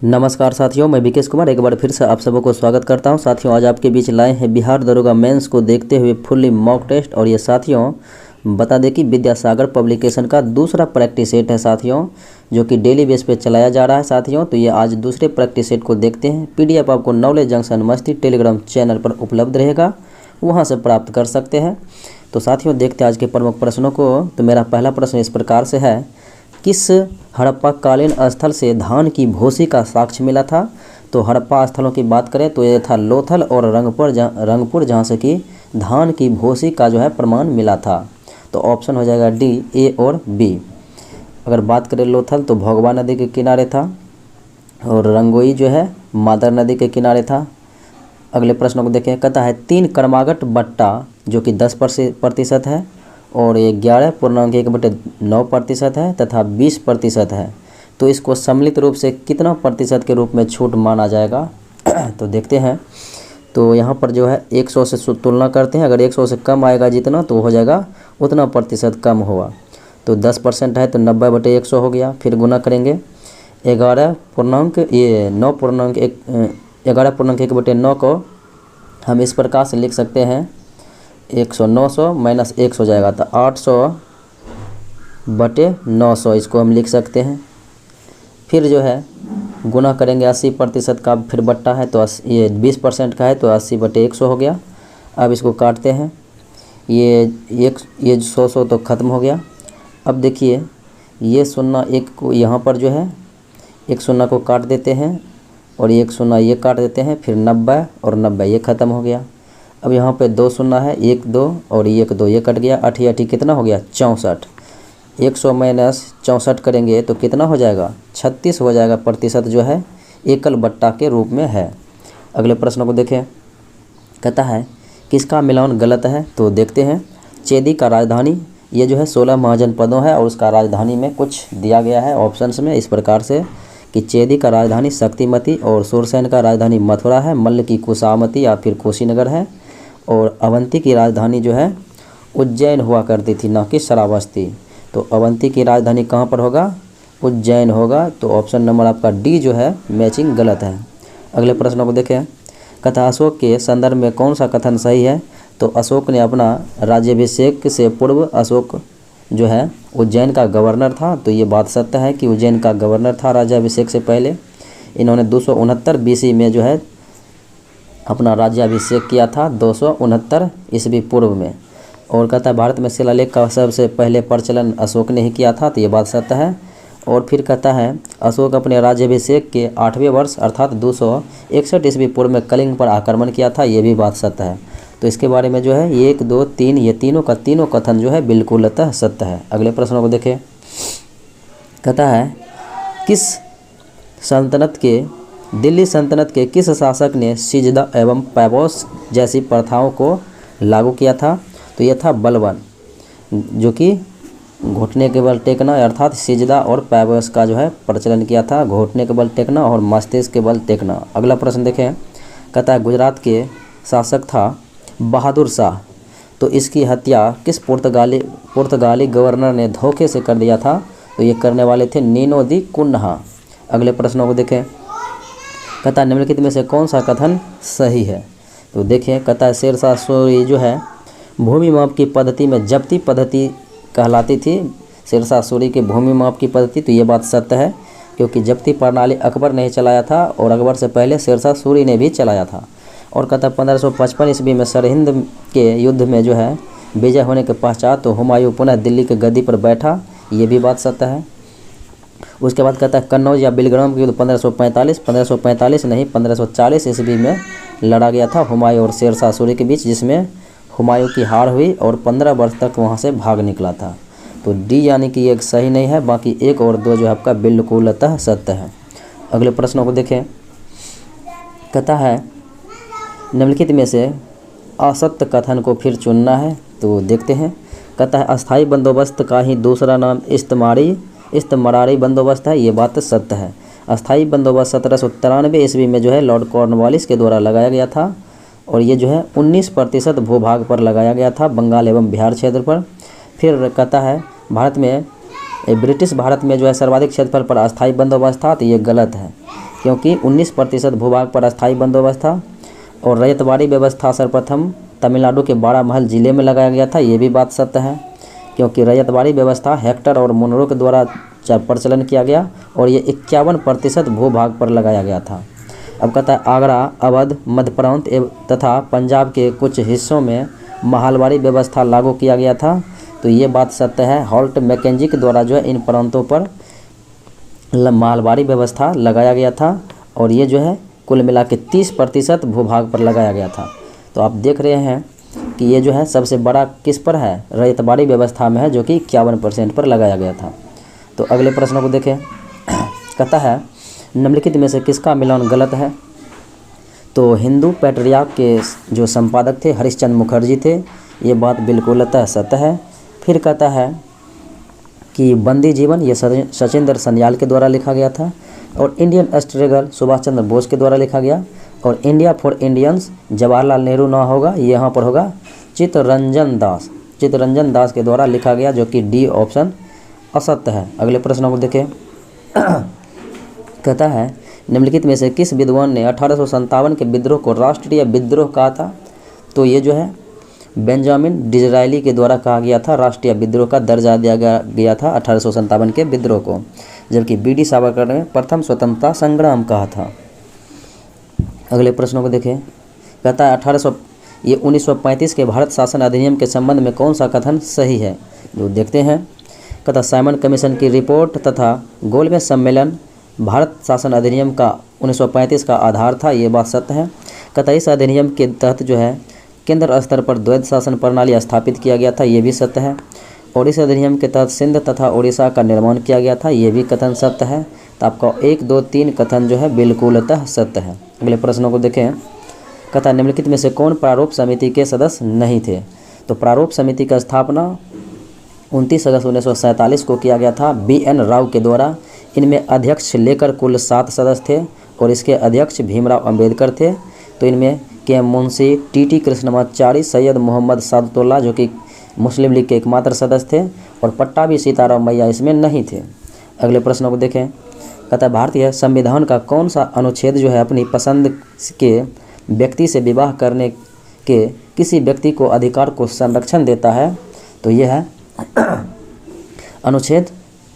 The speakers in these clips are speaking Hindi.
नमस्कार साथियों, मैं विकेश कुमार एक बार फिर से आप सबों को स्वागत करता हूं। साथियों, आज आपके बीच लाए हैं बिहार दरोगा मेंस को देखते हुए फुल्ली मॉक टेस्ट। और ये साथियों बता दें कि विद्यासागर पब्लिकेशन का दूसरा प्रैक्टिस सेट है साथियों, जो कि डेली बेस पे चलाया जा रहा है साथियों। तो ये आज दूसरे प्रैक्टिस सेट को देखते हैं। PDF आपको नॉलेज जंक्शन मस्ती टेलीग्राम चैनल पर उपलब्ध रहेगा, वहाँ से प्राप्त कर सकते हैं। तो साथियों देखते हैं आज के प्रमुख प्रश्नों को। तो मेरा पहला प्रश्न इस प्रकार से है, किस हड़प्पा कालीन स्थल से धान की भूसी का साक्ष्य मिला था? तो हड़प्पा स्थलों की बात करें तो ये था लोथल और रंगपुर, जहाँ से कि धान की भूसी का जो है प्रमाण मिला था। तो ऑप्शन हो जाएगा डी, ए और बी। अगर बात करें लोथल तो भोगवा नदी के किनारे था, और रंगोई जो है मादर नदी के किनारे था। अगले प्रश्न को देखें, कहता है 3 क्रमागत बट्टा जो कि 10% है, और ये 11.1/9% है तथा 20% है। तो इसको सम्मिलित रूप से कितना प्रतिशत के रूप में छूट माना जाएगा? तो देखते हैं। तो यहाँ पर जो है 100 से तुलना करते हैं। अगर 100 से कम आएगा जितना तो हो जाएगा उतना प्रतिशत कम होगा। तो 10% है तो 90/100 हो गया। फिर गुना करेंगे 11.1/9 को हम इस प्रकार से लिख सकते हैं, 900 - 100 हो जाएगा तो 800/900 इसको हम लिख सकते हैं। फिर जो है गुना करेंगे 80% का, फिर बट्टा है तो ये 20% का है तो 80/100 हो गया। अब इसको काटते हैं, ये 100 तो ख़त्म हो गया। अब देखिए ये 0 1 को यहाँ पर जो है 1 0 को काट देते हैं, और 1 0 ये काट देते हैं, फिर 90 और 90 ये ख़त्म हो गया। अब यहाँ पे 2 0 है, 1 2 और 1 2 ये कट गया। 8 8 कितना हो गया? 64। 100 - 64 करेंगे तो कितना हो जाएगा? 36 हो जाएगा प्रतिशत जो है एकल बट्टा के रूप में है। अगले प्रश्न को देखें, कहता है किसका मिलान गलत है? तो देखते हैं। चेदी का राजधानी, ये जो है 16 महाजनपदों है, और उसका राजधानी में कुछ दिया गया है ऑप्शंस में इस प्रकार से कि चेदी का राजधानी शक्तिमती, और सुरसैन का राजधानी मथुरा है, मल्ल की कुशामती या फिर कुशीनगर है, और अवंती की राजधानी जो है उज्जैन हुआ करती थी, ना कि श्रावस्ती। तो अवंती की राजधानी कहाँ पर होगा? उज्जैन होगा। तो ऑप्शन नंबर आपका डी जो है मैचिंग गलत है। अगले प्रश्न को देखें, कथा अशोक के संदर्भ में कौन सा कथन सही है? तो अशोक ने अपना राज्याभिषेक से पूर्व अशोक जो है उज्जैन का गवर्नर था। तो ये बात सत्य है कि उज्जैन का गवर्नर था राज्याभिषेक से पहले। इन्होंने 269 BC में जो है अपना राज्याभिषेक किया था, 269 ईस्वी पूर्व में। और कहता है भारत में शिलालेख का सबसे पहले प्रचलन अशोक ने ही किया था। तो ये बात सत्य है। और फिर कहता है अशोक अपने राज्याभिषेक के 8वें वर्ष अर्थात 261 ईस्वी पूर्व में कलिंग पर आक्रमण किया था। ये भी बात सत्य है। तो इसके बारे में जो है 1 2 3 ये तीनों कथन जो है बिल्कुलतः सत्य है। अगले प्रश्नों को देखें, कहता है दिल्ली सल्तनत के किस शासक ने सिजदा एवं पैबोस जैसी प्रथाओं को लागू किया था? तो यह था बलबन, जो कि घुटने के बल टेकना अर्थात सिजदा और पैबोस का जो है प्रचलन किया था, घुटने के बल टेकना और मस्तिष्क के बल टेकना। अगला प्रश्न देखें, कहता है गुजरात के शासक था बहादुर शाह। तो इसकी हत्या किस पुर्तगाली गवर्नर ने धोखे से कर दिया था? तो ये करने वाले थे नीनो दी कुन्हा। अगले प्रश्नों को देखें, कहता है निम्नलिखित में से कौन सा कथन सही है? तो देखें, कहता है शेरशाह सूरी जो है भूमि माप की पद्धति में जब्ती पद्धति कहलाती थी। शेरशाह सूरी की भूमि माप की पद्धति, तो ये बात सत्य है, क्योंकि जब्ती प्रणाली अकबर ने ही चलाया था, और अकबर से पहले शेरशाह सूरी ने भी चलाया था। और कहता है 1555 ईस्वी में सरहिंद के युद्ध में जो है विजय होने के पश्चात तो हुमायूं पुनः दिल्ली के गद्दी पर बैठा। ये भी बात सत्य है। उसके बाद कहता है कन्नौज या बिलग्राम की युद्ध 1545 नहीं 1540 ईस्वी में लड़ा गया था हुमायूं और शेरशाह सूरी के बीच, जिसमें हुमायूं की हार हुई और 15 वर्ष तक वहां से भाग निकला था। तो डी यानी कि एक सही नहीं है, बाकी 1 और 2 जो है आपका बिल्कुलतः सत्य है। अगले प्रश्नों को देखें, कहता है निम्नलिखित में से असत्य कथन को फिर चुनना है। तो देखते हैं। कहता है अस्थाई बंदोबस्त का ही दूसरा नाम इस्तमरारी बंदोबस्त है। ये बात सत्य है। अस्थाई बंदोबस्त 1793 ईस्वी में जो है लॉर्ड कॉर्नवालिस के द्वारा लगाया गया था, और ये जो है 19% भूभाग पर लगाया गया था, बंगाल एवं बिहार क्षेत्र पर। फिर कहता है ब्रिटिश भारत में जो है सर्वाधिक क्षेत्रफल पर अस्थायी बंदोबस्त था, तो ये गलत है। क्योंकि 19% भूभाग पर अस्थायी बंदोबस्त था। और रैयतवाड़ी व्यवस्था सर्वप्रथम तमिलनाडु के बारामहल जिले में लगाया गया था, ये भी बात सत्य है, क्योंकि रैयतवाड़ी व्यवस्था हेक्टर और मुनरो के द्वारा प्रचलन किया गया और ये 51% भूभाग पर लगाया गया था। अब कहता है आगरा, अवध, मध्य प्रांत तथा पंजाब के कुछ हिस्सों में महलवाड़ी व्यवस्था लागू किया गया था, तो ये बात सत्य है। हॉल्ट मैकेंजी के द्वारा जो है इन प्रांतों पर महलवाड़ी व्यवस्था लगाया गया था और ये जो है कुल मिला के 30% भूभाग पर लगाया गया था। तो आप देख रहे हैं कि ये जो है सबसे बड़ा किस पर है, रैयतवाड़ी व्यवस्था में है, जो कि 51% पर लगाया गया था। तो अगले प्रश्न को देखें। कहता है निम्नलिखित में से किसका मिलान गलत है। तो हिंदू पैट्रियार्क के जो संपादक थे हरिश्चंद्र मुखर्जी थे, ये बात बिल्कुलतः सत्य है। फिर कहता है कि बंदी जीवन ये सचिंदर सन्याल के द्वारा लिखा गया था और इंडियन स्ट्रगल सुभाष चंद्र बोस के द्वारा लिखा गया। और India for Indians Jawaharlal Nehru ना होगा, ये यहाँ पर होगा चित्तरंजन दास के द्वारा लिखा गया, जो कि डी ऑप्शन असत्य है। अगले प्रश्न को देखें। कहता है निम्नलिखित में से किस विद्वान ने 1857 के विद्रोह को राष्ट्रीय विद्रोह कहा था। तो ये जो है बेंजामिन डिज़रायली के द्वारा कहा गया था, राष्ट्रीय विद्रोह का दर्जा दिया गया था 1857 के विद्रोह को, जबकि बी.डी. सावरकर ने प्रथम स्वतंत्रता संग्राम कहा था। अगले प्रश्नों को देखें। कहता है 1935 के भारत शासन अधिनियम के संबंध में कौन सा कथन सही है, जो देखते हैं। कहता साइमन कमीशन की रिपोर्ट तथा गोलमेज सम्मेलन भारत शासन अधिनियम का 1935 का आधार था, ये बात सत्य है। कहता इस अधिनियम के तहत जो है केंद्र स्तर पर द्वैध शासन प्रणाली स्थापित किया गया था, ये भी सत्य है। और इस अधिनियम के तहत सिंध तथा उड़ीसा का निर्माण किया गया था, ये भी कथन सत्य है। तो आपका 1, 2, 3 कथन जो है बिल्कुलतः सत्य है। अगले प्रश्नों को देखें। कहता निम्नलिखित में से कौन प्रारूप समिति के सदस्य नहीं थे। तो प्रारूप समिति का स्थापना 29 अगस्त 1947 को किया गया था B.N. राव के द्वारा। इनमें अध्यक्ष लेकर कुल 7 सदस्य थे और इसके अध्यक्ष भीमराव अंबेडकर थे। तो इनमें के मुंशी T.T. कृष्णमाचारी, सैयद मोहम्मद सादतुल्लाह जो कि मुस्लिम लीग के एकमात्र सदस्य थे, और पट्टाभी सीताराम मैया इसमें नहीं थे। अगले प्रश्न को देखें। कहता है भारतीय संविधान का कौन सा अनुच्छेद जो है अपनी पसंद के व्यक्ति से विवाह करने के किसी व्यक्ति को अधिकार को संरक्षण देता है। तो यह है अनुच्छेद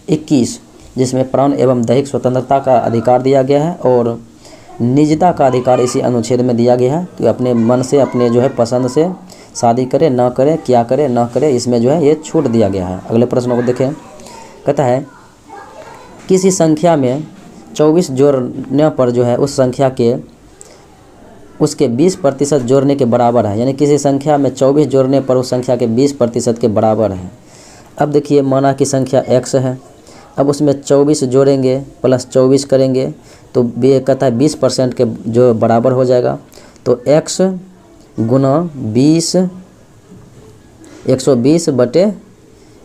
21, जिसमें प्राण एवं दैहिक स्वतंत्रता का अधिकार दिया गया है और निजता का अधिकार इसी अनुच्छेद में दिया गया है कि अपने मन से अपने जो है पसंद से शादी करे ना करे, क्या करे ना करे, इसमें जो है ये छूट दिया गया है। अगले प्रश्न को देखें। कहता है किसी संख्या में 24 जोड़ने पर जो है उस संख्या के उसके 20% जोड़ने के बराबर है, यानी किसी संख्या में 24 जोड़ने पर उस संख्या के 20% के बराबर है। अब देखिए माना कि संख्या x है, अब उसमें 24 जोड़ेंगे प्लस 24 करेंगे तो कहता है 20% के जो बराबर हो जाएगा। तो x गुना 20 120 बटे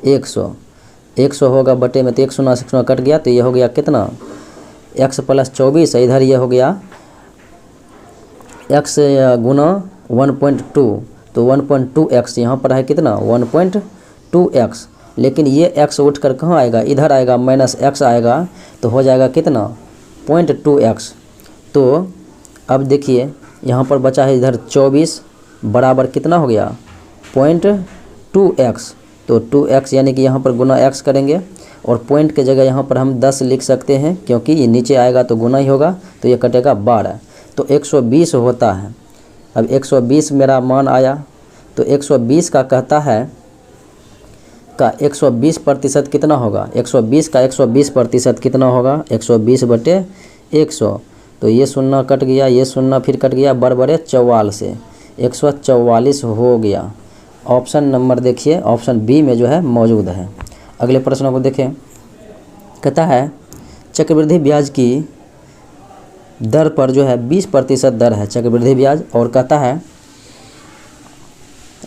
100 होगा बटे में, तो 100 कट गया तो ये हो गया कितना x प्लस 24, इधर ये हो गया x गुना 1.2, तो 1.2x यहाँ पर है कितना 1.2x, लेकिन ये x उठकर कहाँ आएगा, इधर आएगा, माइनस x आएगा तो हो जाएगा कितना 0.2x। तो अब देखिए यहाँ पर बचा है इधर 24 बराबर कितना हो गया 0.2x, तो 2x यानी कि यहाँ पर गुना x करेंगे और पॉइंट के जगह यहाँ पर हम 10 लिख सकते हैं क्योंकि ये नीचे आएगा तो गुना ही होगा, तो ये कटेगा 12, तो 120 होता है। अब 120 मेरा मान आया, तो 120 का कहता है का 120% कितना होगा, 120 का 120% कितना होगा 120 बटे 100, तो ये शून्य कट गया, ये शून्य फिर कट गया, बराबर 44 से 144 हो गया। ऑप्शन नंबर देखिए ऑप्शन बी में जो है मौजूद है। अगले प्रश्न को देखें। कहता है चक्रवृद्धि ब्याज की दर पर जो है 20% दर है चक्रवृद्धि ब्याज, और कहता है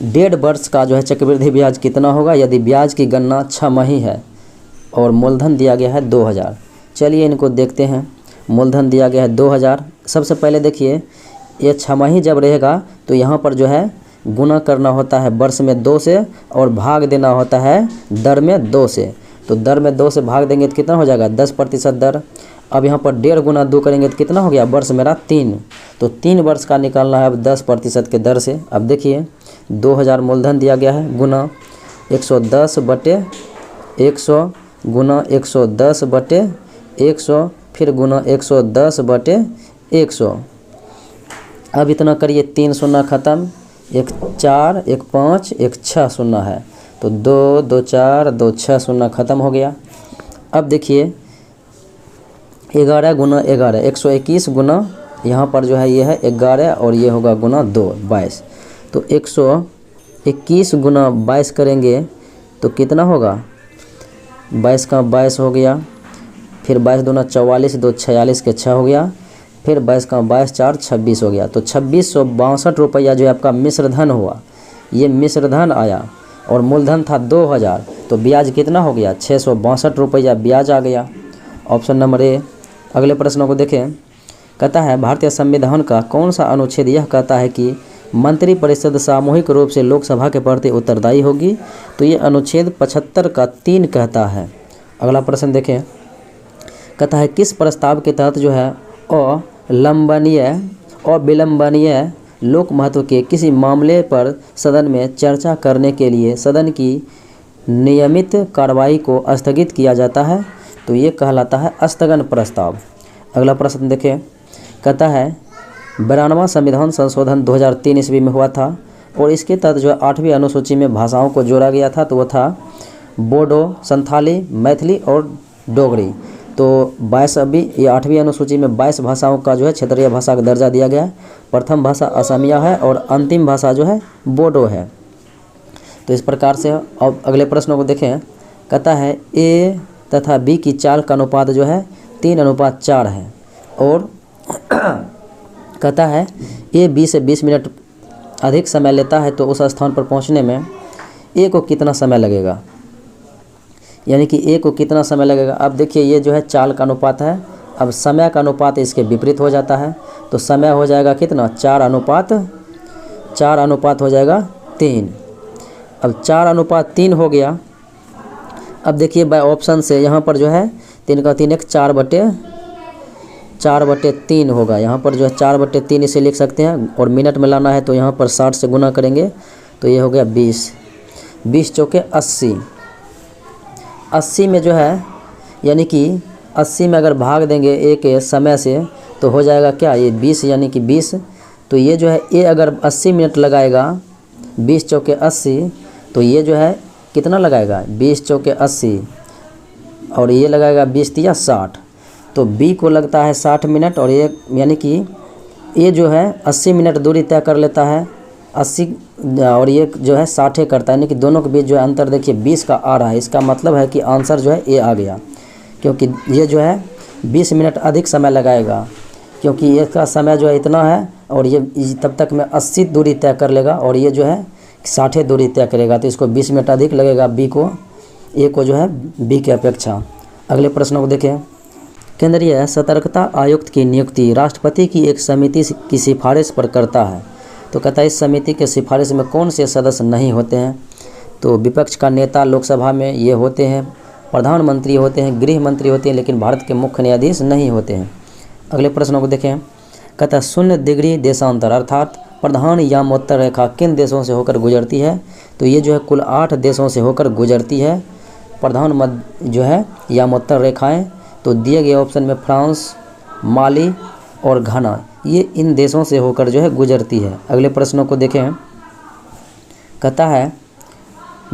1.5 वर्ष का जो है चक्रवृद्धि ब्याज कितना होगा यदि ब्याज की गणना 6 माही है और मूलधन दिया गया है 2000। चलिए इनको देखते हैं। मूलधन दिया गया है 2000। सबसे पहले देखिए ये 6 माही जब रहेगा तो यहाँ पर जो है गुना करना होता है वर्ष में 2 से और भाग देना होता है दर में 2 से, तो दर में 2 से भाग देंगे तो कितना हो जाएगा 10% दर। अब यहाँ पर 1.5 गुना 2 करेंगे तो कितना हो गया, वर्ष मेरा 3, तो 3 वर्ष का निकालना है अब 10% के दर से। अब देखिए 2000 मूलधन दिया गया है, गुना 110/100 गुना 110/100 फिर गुना 110/100। अब इतना करिए, 3 शून्य ख़त्म, 1 4 1 5 1 6 शून्य है, तो 2 2 4 2 6 शून्य ख़त्म हो गया। अब देखिए 11 गुना 11 121 गुना यहाँ पर जो है ये है 11 और ये होगा गुना 2 22, तो 121 गुना 22 करेंगे तो कितना होगा, 22 का 22 हो गया, फिर 22 दूना 44 2 46 के 6 हो गया, फिर 22 का 22 4 26 हो गया, तो 2662 रुपया जो है आपका मिश्र धन हुआ। ये मिश्र धन आया और मूलधन था 2000, तो ब्याज कितना हो गया, 662 रुपया ब्याज आ गया। Option number A. अगले प्रश्नों को देखें। कहता है भारतीय संविधान का कौन सा अनुच्छेद यह कहता है कि मंत्रिपरिषद सामूहिक रूप से लोकसभा के प्रति उत्तरदायी होगी, तो ये अनुच्छेद 75 का 3 कहता है। अगला प्रश्न देखें। कहता है किस प्रस्ताव के तहत जो है अविलंबनीय लोक महत्व के किसी मामले पर सदन में चर्चा करने के लिए सदन की नियमित कार्रवाई को स्थगित किया जाता है, तो ये कहलाता है स्थगन प्रस्ताव। अगला प्रश्न देखें। कहता है 92वां संविधान संशोधन 2003 ईस्वी में हुआ था और इसके तहत जो 8वीं अनुसूची में भाषाओं को जोड़ा गया था, तो वो था बोडो, संथाली, मैथिली और डोगरी। तो 22 अभी ये 8वीं अनुसूची में 22 भाषाओं का जो है क्षेत्रीय भाषा का दर्जा दिया गया है। प्रथम भाषा असमिया है और अंतिम भाषा जो है बोडो है। तो इस प्रकार से अब अगले प्रश्नों को देखें। कहता है ए तथा बी की चाल का अनुपात जो है 3:4 है और कहता है ए बी से 20 मिनट अधिक समय लेता है, तो उस स्थान पर पहुंचने में ए को कितना समय लगेगा, यानी कि ए को कितना समय लगेगा। अब देखिए ये जो है चाल का अनुपात है, अब समय का अनुपात इसके विपरीत हो जाता है, तो समय हो जाएगा कितना, 4:3 हो जाएगा 3। अब 4:3 हो गया। अब देखिए बाय ऑप्शन से यहाँ पर जो है 3 का 3 1 4/3 होगा। यहाँ पर जो है 4/3 इसे लिख सकते हैं और मिनट में लाना है तो यहाँ पर 60 से गुना करेंगे तो ये हो गया 20 चौके 80। 80 में जो है यानी कि 80 में अगर भाग देंगे ए के समय से तो हो जाएगा क्या, ये 20 यानी कि 20। तो ये जो है ए अगर 80 मिनट लगाएगा 20 चौके 80, तो ये जो है कितना लगाएगा 20 चौके 80 और ये लगाएगा 20 या 60, तो बी को लगता है 60 मिनट और ये यानी कि ये जो है 80 मिनट दूरी तय कर लेता है 80 और ये जो है 60 करता है, यानी कि दोनों के बीच जो है अंतर देखिए 20 का आ रहा है। इसका मतलब है कि आंसर जो है ए आ गया, क्योंकि ये जो है 20 मिनट अधिक समय लगाएगा, क्योंकि इसका समय जो है इतना है और ये तब तक में 80 दूरी तय कर लेगा और ये जो है 60 दूरी तय करेगा, तो इसको 20 मिनट अधिक लगेगा बी को, ए को जो है बी की अपेक्षा। अगले प्रश्न को देखें। केंद्रीय सतर्कता आयुक्त की नियुक्ति राष्ट्रपति की एक समिति की सिफारिश पर करता है, तो कहता है इस समिति के सिफारिश में कौन से सदस्य नहीं होते हैं, तो विपक्ष का नेता लोकसभा में ये होते हैं, प्रधानमंत्री होते हैं, गृह मंत्री होते हैं, लेकिन भारत के मुख्य न्यायाधीश नहीं होते हैं। अगले प्रश्नों को देखें। कहता है 0 डिग्री देशांतर अर्थात प्रधान यामोत्तर रेखा किन देशों से होकर गुजरती है, तो ये जो है कुल 8 देशों से होकर गुजरती है प्रधान जो है यामोत्तर रेखाएं। तो दिए गए ऑप्शन में फ्रांस, माली और घाना, ये इन देशों से होकर जो है गुजरती है। अगले प्रश्नों को देखें। कहता है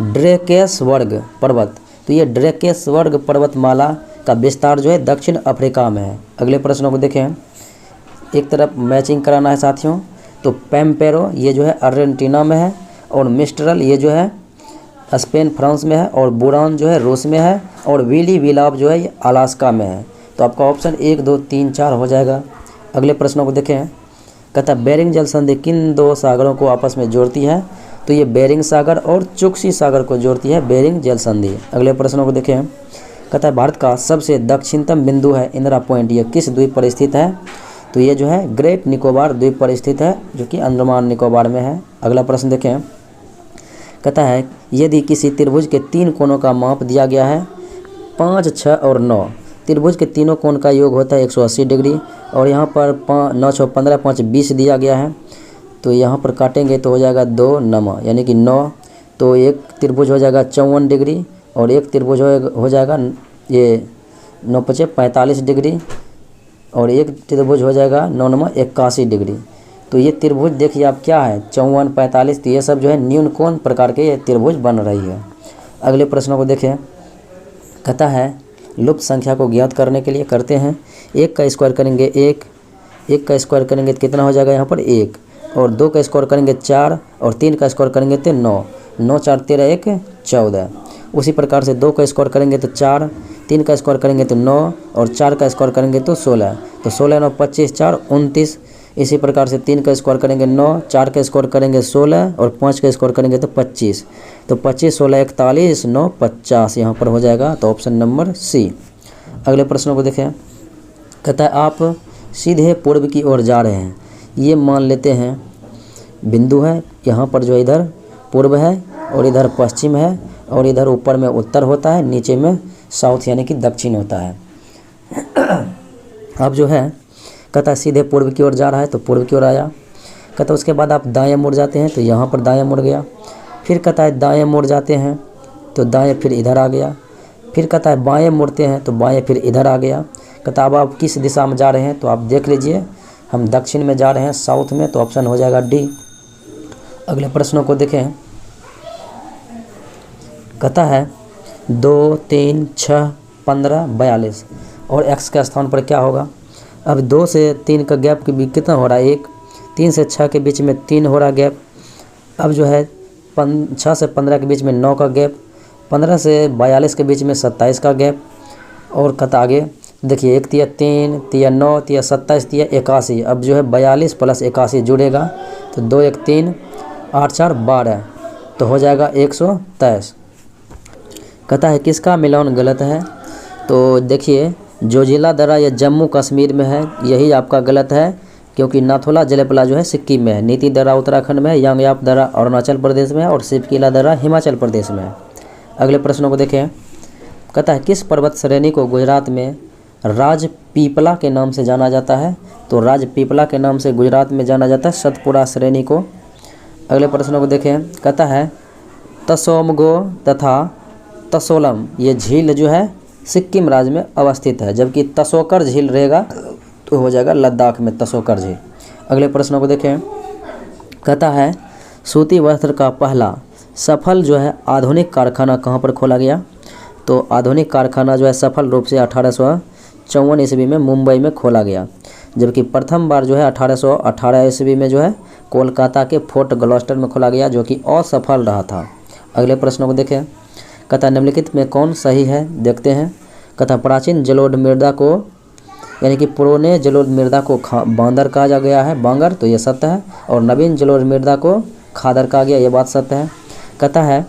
ड्रेकेसवर्ग पर्वत, तो ये ड्रेकेसवर्ग पर्वतमाला का विस्तार जो है दक्षिण अफ्रीका में है। अगले प्रश्नों को देखें। एक तरफ मैचिंग कराना है साथियों, तो पैम्पेरो ये जो है अर्जेंटीना में है और मिस्ट्रल ये जो है स्पेन फ्रांस में है और बुरान जो है रूस में है और विली विलाप जो है ये अलास्का में है। तो आपका ऑप्शन 1 2 3 4 हो जाएगा। अगले प्रश्नों को देखें। कहता है बेरिंग जल संधि किन 2 सागरों को आपस में जोड़ती है, तो ये बेरिंग सागर और चुक्सी सागर को जोड़ती है बेरिंग जल संधि। अगले प्रश्नों को देखें। कहता है भारत का सबसे दक्षिणतम बिंदु है इंदिरा पॉइंट, ये किस द्वीप पर स्थित है, तो ये जो है ग्रेट निकोबार द्वीप पर स्थित है जो कि अंडमान निकोबार में है। अगला प्रश्न देखें। कहता है यदि किसी त्रिभुज के 3 कोनों का माप दिया गया है 5, 6 और 9, त्रिभुज के तीनों कोण का योग होता है 180 डिग्री। और यहाँ पर 9 6 15 5 20 दिया गया है, तो यहाँ पर काटेंगे तो हो जाएगा 2 9 यानी कि 9। तो एक त्रिभुज हो जाएगा 54 डिग्री और एक त्रिभुज हो जाएगा ये 9 5 45 डिग्री और एक त्रिभुज हो जाएगा 9 9 81 डिग्री। तो ये त्रिभुज देखिए आप क्या है 54 45, तो ये सब जो है न्यून कोण प्रकार के ये त्रिभुज बन रही है। अगले प्रश्नों को देखें। कहता है लुप्त संख्या को ज्ञात करने के लिए करते हैं 1 का स्क्वायर करेंगे 1 का स्क्वायर करेंगे तो कितना हो जाएगा यहाँ पर 1, और 2 का स्क्वायर करेंगे 4 और 3 का स्क्वायर करेंगे तो 9 9 4 13 1 14। उसी प्रकार से 2 का स्क्वायर करेंगे तो 4, 3 का स्क्वायर करेंगे तो 9 और 4 का स्क्वायर करेंगे तो 16। तो 16 9 25 4 29। इसी प्रकार से 3 का स्क्वायर करेंगे 9, 4 का स्क्वायर करेंगे 16 और 5 का स्क्वायर करेंगे तो 25। तो 25 16 41 9 50 यहाँ पर हो जाएगा, तो ऑप्शन नंबर सी। अगले प्रश्नों को देखें। कहता है आप सीधे पूर्व की ओर जा रहे हैं, ये मान लेते हैं बिंदु है, यहाँ पर जो इधर पूर्व है और इधर पश्चिम है और इधर ऊपर में उत्तर होता है, नीचे में साउथ यानी कि दक्षिण होता है। अब जो है कहता है सीधे पूर्व की ओर जा रहा है तो पूर्व की ओर आया। कहता है उसके बाद आप दाएं मुड़ जाते हैं तो यहाँ पर दाएं मुड़ गया। फिर कहता है दाएं मुड़ जाते हैं तो दाएं फिर इधर आ गया। फिर कहता है बाएं मुड़ते हैं तो बाएं फिर इधर आ गया। कहता अब आप किस दिशा में जा रहे हैं, तो आप देख लीजिए हम दक्षिण में जा रहे हैं, साउथ में, तो ऑप्शन हो जाएगा डी। अगले प्रश्नों को देखें। कहता है 2 3 6 15 42 और x के स्थान पर क्या होगा। अब 2 से 3 का गैप के बीच कितना हो रहा है 1, 3 से 6 के बीच में 3 हो रहा गैप। अब जो है 6 से 15 के बीच में 9 का गैप, 15 से 42 के बीच में 27 का गैप। और कहता आगे देखिए 1 3 3 9 3 27 3 81। अब जो है 42 प्लस 81 जुड़ेगा तो 2 1 3 8 4 12, तो हो जाएगा 123। कहता है किसका मिलान गलत है, तो देखिए जोजिला दर्रा ये जम्मू कश्मीर में है, यही आपका गलत है, क्योंकि नाथुला जलेपला जो है सिक्किम में है, नीति दर्रा उत्तराखंड में है, यांगयाप दर्रा अरुणाचल प्रदेश में है और शिवकिला दर्रा हिमाचल प्रदेश में है। अगले प्रश्नों को देखें। कहता है किस पर्वत श्रेणी को गुजरात में राजपीपला के नाम से जाना जाता है, तो राजपीपला के नाम से गुजरात में जाना जाता है सतपुड़ा श्रेणी को। अगले प्रश्नों को देखें। कहता है तसोमगो तथा तसोलम ये झील जो है सिक्किम राज्य में अवस्थित है, जबकि तसोकर झील रहेगा तो हो जाएगा लद्दाख में तसोकर झील। अगले प्रश्नों को देखें। कहता है सूती वस्त्र का पहला सफल जो है आधुनिक कारखाना कहाँ पर खोला गया, तो आधुनिक कारखाना जो है सफल रूप से 1854 ईस्वी में मुंबई में खोला गया, जबकि प्रथम बार जो है 1818 ईस्वी में जो है कोलकाता के फोर्ट ग्लॉस्टर में खोला गया, जो कि असफल रहा था। अगले प्रश्नों को देखें। कहता निम्नलिखित में कौन सही है, देखते हैं। कहता प्राचीन जलोढ़ मृदा को यानी कि पुराने जलोढ़ मृदा को बांदर कहा गया है, बांगर, तो ये सत्य है, और नवीन जलोढ़ मृदा को खादर कहा गया, ये बात सत्य है। कहता है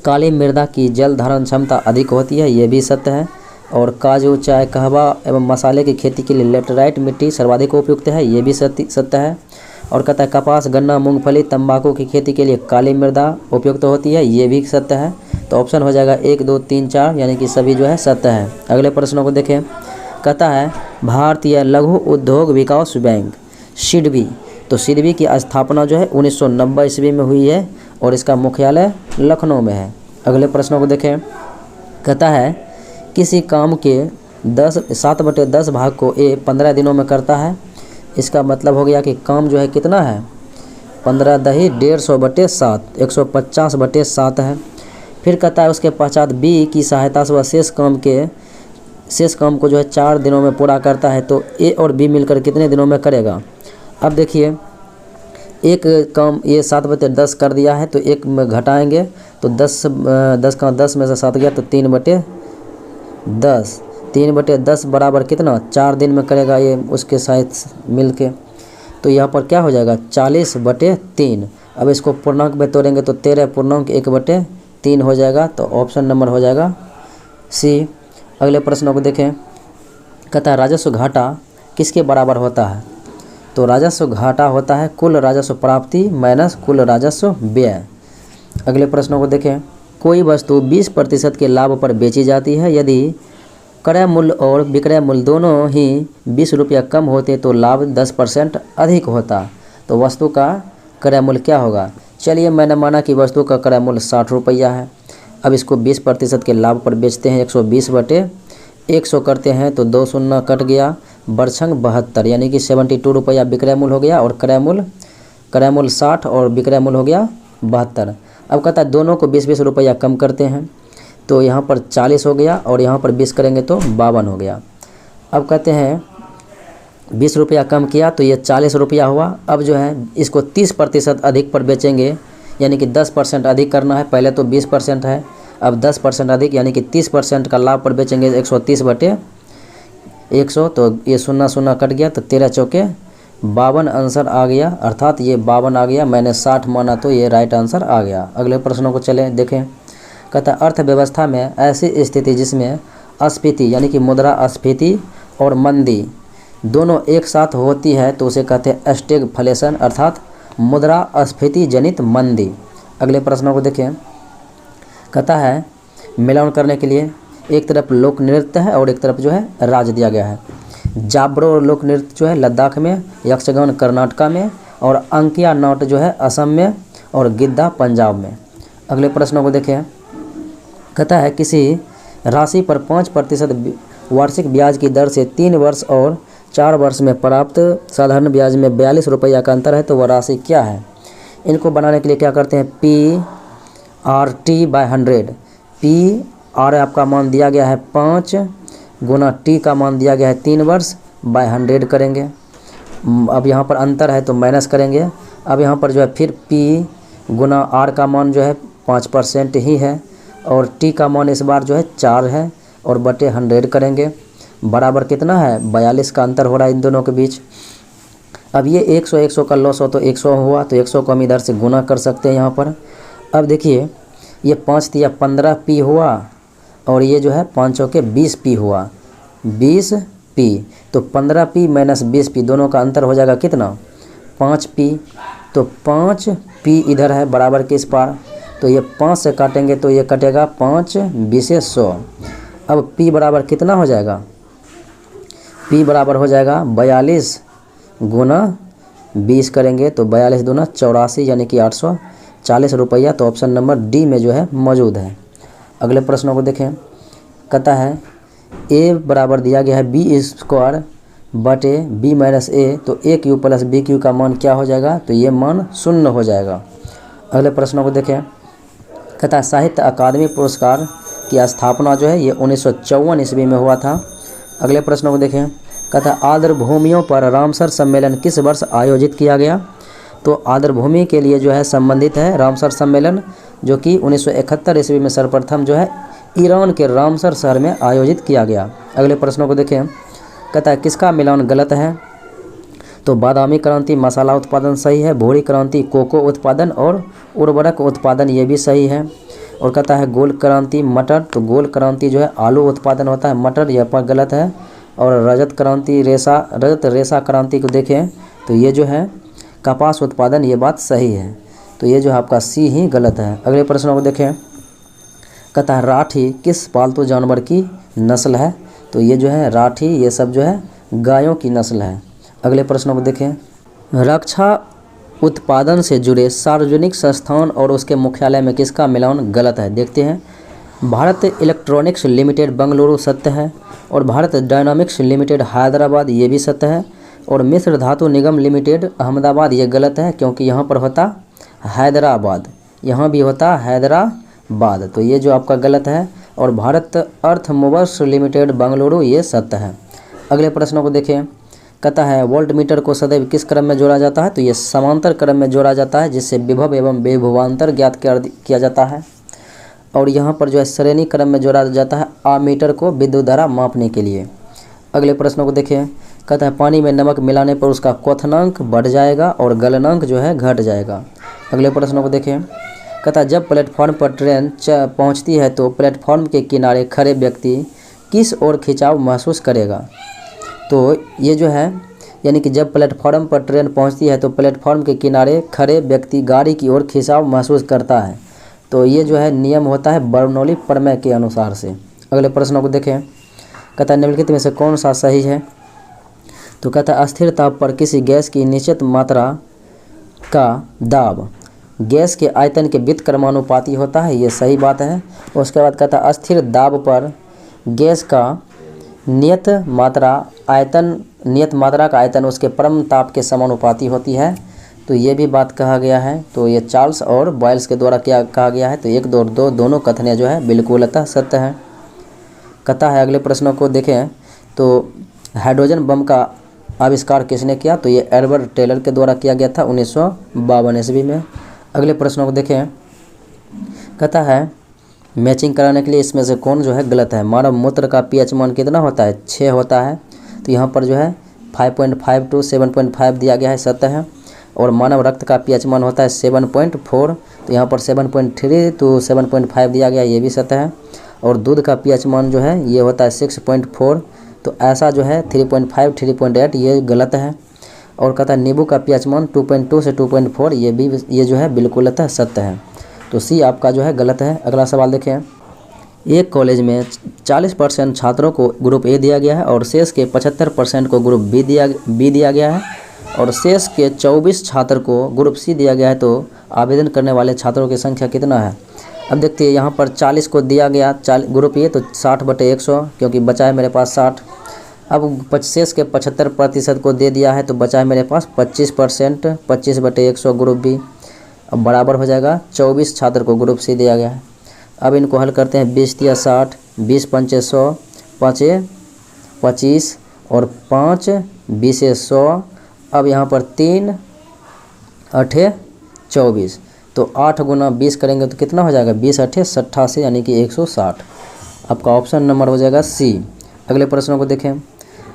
काली मृदा की जल धारण क्षमता अधिक होती है, ये भी सत्य है, और काजू चाय कहवा एवं मसाले की खेती के लिए लेटराइट मिट्टी सर्वाधिक उपयुक्त है, ये भी सत्य है। और कहता है कपास गन्ना मूंगफली तंबाकू की खेती के लिए काली मृदा उपयुक्त होती है, ये भी सत्य है। तो ऑप्शन हो जाएगा 1 2 3 4 यानी कि सभी जो है सत्य है। अगले प्रश्नों को देखें। कहता है भारतीय लघु उद्योग विकास बैंक सिडबी, तो सिडबी की स्थापना जो है 1990 ईस्वी में हुई है और इसका मुख्यालय लखनऊ में है। अगले प्रश्नों को देखें। कहता है किसी काम के 7/10 भाग को ए 15 दिनों में करता है, इसका मतलब हो गया कि काम जो है कितना है 15 दही 150/7 150/7 है। फिर कहता है उसके पश्चात बी की सहायता से वह शेष काम को जो है 4 दिनों में पूरा करता है, तो ए और बी मिलकर कितने दिनों में करेगा। अब देखिए एक काम ये 7/10 कर दिया है, तो एक में घटाएंगे तो 10 का 10 में से 7 गया तो 3/10 3/10 बराबर कितना 4 दिन में करेगा ये उसके साथ मिल के, तो यहाँ पर क्या हो जाएगा 40/3। अब इसको पूर्णांक में तोड़ेंगे तो 13.1/3 हो जाएगा, तो ऑप्शन नंबर हो जाएगा सी। अगले प्रश्नों को देखें। कहता है राजस्व घाटा किसके बराबर होता है, तो राजस्व घाटा होता है कुल राजस्व प्राप्ति माइनस कुल राजस्व व्यय। अगले प्रश्नों को देखें। कोई वस्तु 20% के लाभ पर बेची जाती है यदि क्रय मूल्य और विक्रय मूल्य दोनों ही 20 रुपया कम होते तो लाभ 10% अधिक होता। तो वस्तु का क्रय मूल्य क्या होगा? चलिए मैंने माना कि वस्तु का क्रय मूल्य 60 रुपया है। अब इसको 20% के लाभ पर बेचते हैं। 120 बटे 100 करते हैं तो 2 शून्य कट गया, बरछंग 72 यानी कि 72 रुपया विक्रय मूल्य हो गया और क्रय मूल्य 60 और विक्रय मूल्य हो गया 72। अब कहता है दोनों को 20-20 रुपया कम करते हैं तो यहाँ पर 40 हो गया और यहाँ पर 20 करेंगे तो 52 हो गया। अब कहते हैं 20 रुपया कम किया तो ये 40 रुपया हुआ। अब जो है इसको 30% अधिक पर बेचेंगे, यानी कि 10% अधिक करना है। पहले तो 20% है, अब 10% अधिक यानी कि 30% का लाभ पर बेचेंगे। 130 बटे 100 तो ये 0 0 कट गया तो 13 चौके 52 आंसर आ गया, अर्थात ये 52 आ गया। मैंने 60 माना तो ये राइट आंसर आ गया। अगले प्रश्नों को चले देखें। कहता है अर्थव्यवस्था में ऐसी स्थिति जिसमें अस्फीति यानी कि मुद्रास्फीति और मंदी दोनों एक साथ होती है तो उसे कहते हैं स्टैगफ्लेशन, अर्थात मुद्रास्फीति जनित मंदी। अगले प्रश्नों को देखें। कहता है मिलान करने के लिए एक तरफ लोक नृत्य है और एक तरफ जो है राज्य दिया गया है। जाब्रो लोक नृत्य जो है लद्दाख में, यक्षगान कर्नाटका में और अंकिया नाट जो है असम में और गिद्दा पंजाब में। अगले प्रश्नों को देखें। कहता है किसी राशि पर 5% वार्षिक ब्याज की दर से 3 वर्ष और 4 वर्ष में प्राप्त साधारण ब्याज में 42 रुपया का अंतर है तो वह राशि क्या है? इनको बनाने के लिए क्या करते हैं? PRT/100। PR आपका मान दिया गया है 5 गुना T का मान दिया गया है 3 वर्ष बाय 100 करेंगे। अब यहाँ पर अंतर है तो माइनस करेंगे। अब यहाँ पर जो है फिर P गुना R का मान जो है 5% ही है और T का मान इस बार जो है 4 है और बटे 100 करेंगे। बराबर कितना है? 42 का अंतर हो रहा है इन दोनों के बीच। अब ये 100 का लॉस हो तो 100 हुआ तो 100 को हम इधर से गुना कर सकते हैं यहाँ पर। अब देखिए ये 5 तिया 15P हुआ और ये जो है 5 चौके 20P हुआ, 20P। तो 15P माइनस 20P दोनों का अंतर हो जाएगा कितना? 5P। तो 5P इधर है बराबर के इस पार, तो ये 5 से काटेंगे तो ये कटेगा 5 20 100। अब P बराबर कितना हो जाएगा? P बराबर हो जाएगा 42 गुना 20 करेंगे तो 42 दूना 84 यानी कि 840 रुपया। तो ऑप्शन नंबर डी में जो है मौजूद है। अगले प्रश्नों को देखें। कहता है A बराबर दिया गया है B² बटे B माइनस A, तो AQ प्लस BQ का मान क्या हो जाएगा? तो ये मान 0 हो जाएगा। अगले प्रश्नों को देखें। कहता है साहित्य अकादमी पुरस्कार की स्थापना जो है ये 1954 ईस्वी में हुआ था। अगले प्रश्नों को देखें। कहता है आर्द्रभूमियों पर रामसर सम्मेलन किस वर्ष आयोजित किया गया? तो आर्द्रभूमि के लिए जो है संबंधित है रामसर सम्मेलन, जो कि 1971 ईस्वी में सर्वप्रथम जो है ईरान के रामसर शहर में आयोजित किया गया। अगले प्रश्नों को देखें। कहता है किसका मिलान गलत है? तो बादामी क्रांति मसाला उत्पादन सही है, भूरी क्रांति कोको उत्पादन और उर्वरक उत्पादन ये भी सही है। और कहता है गोल क्रांति मटर, तो गोल क्रांति जो है आलू उत्पादन होता है, मटर यह पर गलत है। और रजत रेशा क्रांति को देखें तो ये जो है कपास उत्पादन, ये बात सही है। तो ये जो है आपका सी ही गलत है। अगले प्रश्नों को देखें। कहता है राठी किस पालतू जानवर की नस्ल है? तो ये जो है राठी ये सब जो है गायों की नस्ल है। अगले प्रश्नों को देखें। रक्षा उत्पादन से जुड़े सार्वजनिक संस्थान और उसके मुख्यालय में किसका मिलान गलत है? देखते हैं। भारत इलेक्ट्रॉनिक्स लिमिटेड बेंगलुरु सत्य है और भारत डायनामिक्स लिमिटेड हैदराबाद ये भी सत्य है और मिश्र धातु निगम लिमिटेड अहमदाबाद ये गलत है, क्योंकि यहाँ पर होता हैदराबाद, यहाँ भी होता हैदराबाद, तो ये जो आपका गलत है। और भारत अर्थ मूवर्स लिमिटेड बेंगलुरु ये सत्य है। अगले प्रश्नों को देखें। कहता है वोल्ट मीटर को सदैव किस क्रम में जोड़ा जाता है? तो ये समांतर क्रम में जोड़ा जाता है, जिससे विभव एवं विभवांतर ज्ञात किया जाता है। और यहाँ पर जो है श्रेणी क्रम में जोड़ा जाता है आमीटर को विद्युत धारा मापने के लिए। अगले प्रश्नों को देखें। कहता है पानी में नमक मिलाने पर उसका क्वथनांक बढ़ जाएगा और गलनांक जो है घट जाएगा। अगले प्रश्नों को देखें। कहता है जब प्लेटफॉर्म पर ट्रेन पहुँचती है तो प्लेटफॉर्म के किनारे खड़े व्यक्ति किस ओर खिंचाव महसूस करेगा? तो ये जो है यानी कि जब प्लेटफॉर्म पर ट्रेन पहुंचती है तो प्लेटफॉर्म के किनारे खड़े व्यक्ति गाड़ी की ओर खिंचाव महसूस करता है। तो ये जो है नियम होता है बर्नौली प्रमेय के अनुसार से। अगले प्रश्नों को देखें। कहता है निम्नलिखित में से कौन सा सही है? तो कहता है अस्थिर ताप पर किसी गैस की निश्चित मात्रा का दाब गैस के आयतन के व्युत्क्रमानुपाती होता है, ये सही बात है। उसके बाद कहता है अस्थिर दाब पर गैस का नियत मात्रा का आयतन उसके परम ताप के समानुपाती होती है, तो ये भी बात कहा गया है। तो ये चार्ल्स और बॉयल्स के द्वारा क्या कहा गया है? तो 1, 2 और 2 दोनों कथनें जो है बिल्कुलतः सत्य है। कहता है अगले प्रश्नों को देखें तो हाइड्रोजन बम का आविष्कार किसने किया? तो ये एडवर्ड टेलर के द्वारा किया गया था 1952 ईस्वी में। अगले प्रश्नों को देखें। कहता है मैचिंग कराने के लिए इसमें से कौन जो है गलत है? मानव मूत्र का पीएच मान कितना होता है? 6 होता है। तो यहाँ पर जो है 5.5 to 7.5 दिया गया है, सत्य है। और मानव रक्त का पीएच मान होता है 7.4, तो यहाँ पर 7.3 to 7.5 दिया गया है, ये भी सत्य है। और दूध का पीएच मान जो है ये होता है 6.4, तो ऐसा जो है 3.5 3.8 ये गलत है। और कहता है नींबू का पीएच मान 2.2 से 2.4 ये जो है बिल्कुलतः सत्य है। तो सी आपका जो है गलत है। अगला सवाल देखें। एक कॉलेज में 40% छात्रों को ग्रुप ए दिया गया है और शेष के 75% को ग्रुप बी दिया गया है और शेष के 24 छात्र को ग्रुप सी दिया गया है, तो आवेदन करने वाले छात्रों की संख्या कितना है? अब देखते हैं, यहाँ पर 40 को दिया गया ग्रुप ए, तो 60/100 क्योंकि बचा है मेरे पास 60। अब शेष के 75% को दे दिया है, तो बचा है मेरे पास 25%, 25/100 ग्रुप बी। अब बराबर हो जाएगा 24 छात्र को ग्रुप सी दिया गया है। अब इनको हल करते हैं। 20 × 60, 20 × 5 = 100, 5 × 25 और 5 × 20 = 100। अब यहाँ पर 3 × 8 = 24, तो 8 × 20 करेंगे तो कितना हो जाएगा? 20 × 8 = 87 यानी कि 160। आपका ऑप्शन नंबर हो जाएगा सी। अगले प्रश्नों को देखें।